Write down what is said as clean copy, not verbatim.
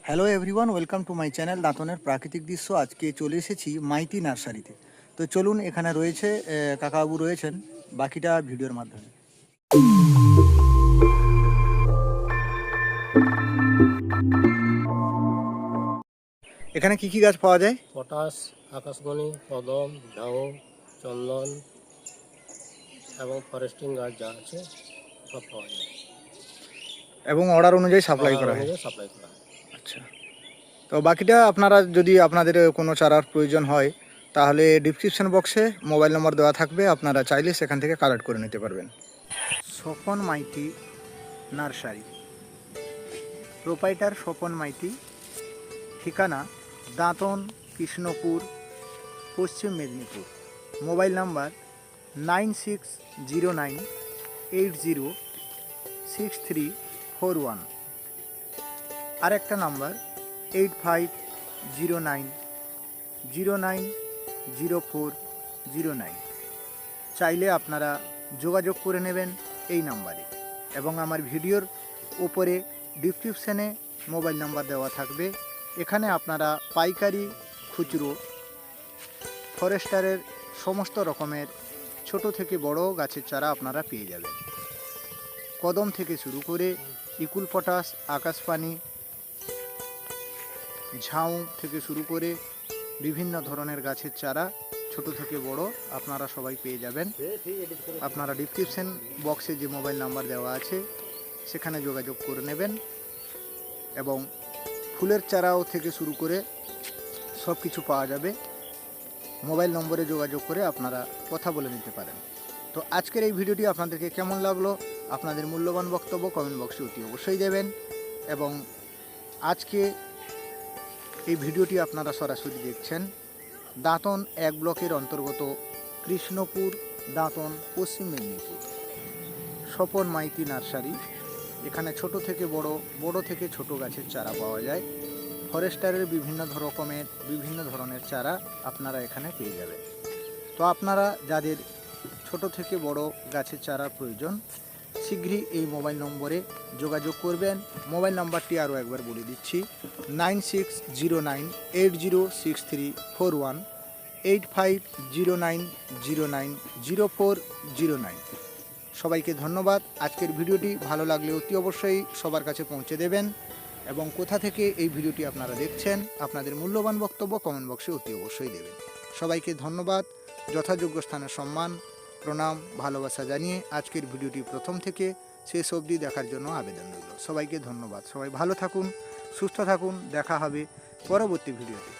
Hello everyone, welcome to my channel দাঁতনের প্রাকৃতিক দৃশ্য। আজকে চলে এসেছি মাইতি নার্সারিতে। তো চলুন, এখানে রয়েছে কাকাবাবু রয়েছেন, বাকিটা ভিডিওর মাধ্যমে। এখানে কি কি গাছ পাওয়া যায়? পটাশ, আকাশমণি, কদম, ঝাউ, চন্দন এবং ফরেস্টিং গাছ যা আছে সব পাওয়া যায়। এবং অর্ডার অনুযায়ী সাপ্লাই করা হয়। সাপ্লাই করা হয়। আচ্ছা, তো বাকিটা আপনারা যদি আপনাদের কোনো চারার প্রয়োজন হয় তাহলে ডিসক্রিপশন বক্সে মোবাইল নম্বর দেওয়া থাকবে, আপনারা চাইলে সেখান থেকে কালেক্ট করে নিতে পারবেন। স্বপন মাইতি নার্সারি, প্রোপাইটার স্বপন মাইতি, ঠিকানা দাঁতন, কৃষ্ণপুর, পশ্চিম মেদিনীপুর। Mobile number 9609806341। আরেকটা নাম্বার 8509090409। চাইলে আপনারা যোগাযোগ করে নেবেন এই নাম্বারে, এবং আমার ভিডিওর উপরে ডিসক্রিপশানে মোবাইল নাম্বার দেওয়া থাকবে। এখানে আপনারা পাইকারি, খুচরো, ফরেস্টারের সমস্ত রকমের ছোট থেকে বড় গাছের চারা আপনারা পেয়ে যাবেন। কদম থেকে শুরু করে ইকুল পটাশ, আকাশপানি, ঝাউ থেকে শুরু করে বিভিন্ন ধরনের গাছের চারা ছোট থেকে বড় আপনারা সবাই পেয়ে যাবেন। আপনারা ডিসক্রিপশন বক্সে যে মোবাইল নাম্বার দেওয়া আছে সেখানে যোগাযোগ করে নেবেন, এবং ফুলের চারাও থেকে শুরু করে সব কিছু পাওয়া যাবে। মোবাইল নম্বরে যোগাযোগ করে আপনারা কথা বলে নিতে পারেন। তো আজকের এই ভিডিওটি আপনাদেরকে কেমন লাগলো, আপনাদের মূল্যবান বক্তব্য কমেন্ট বক্সে অতি অবশ্যই দেবেন। এবং আজকে এই ভিডিওটি আপনারা সরাসরি দেখছেন দাঁতন 1 ব্লকের অন্তর্গত কৃষ্ণপুর, দাঁতন, পশ্চিম মেদিনীপুর, স্বপন মাইতি নার্সারি। এখানে ছোট থেকে বড়, বড় থেকে ছোট গাছের চারা পাওয়া যায়। ফরেস্টারের বিভিন্ন ধরনের চারা আপনারা এখানে পেয়ে যাবেন। তো আপনারা যাদের ছোট থেকে বড় গাছের চারার প্রয়োজন, শীঘ্রই এই মোবাইল নম্বরে যোগাযোগ করবেন। মোবাইল নাম্বারটি আরও একবার বলে দিচ্ছি: 9609806341, 8509090409। সবাইকে ধন্যবাদ। আজকের ভিডিওটি ভালো লাগলে অতি অবশ্যই সবার কাছে পৌঁছে দেবেন, এবং কোথা থেকে এই ভিডিওটি আপনারা দেখছেন আপনাদের মূল্যবান বক্তব্য কমেন্ট বক্সে অতি অবশ্যই দেবেন। সবাইকে ধন্যবাদ, যথাযোগ্য স্থানে সম্মান, প্রণাম, ভালোবাসা জানিয়ে আজকের ভিডিওটি প্রথম থেকে শেষ অবধি দেখার জন্য আবেদন রইল। সবাইকে ধন্যবাদ। সবাই ভালো থাকুন, সুস্থ থাকুন। দেখা হবে পরবর্তী ভিডিওতে।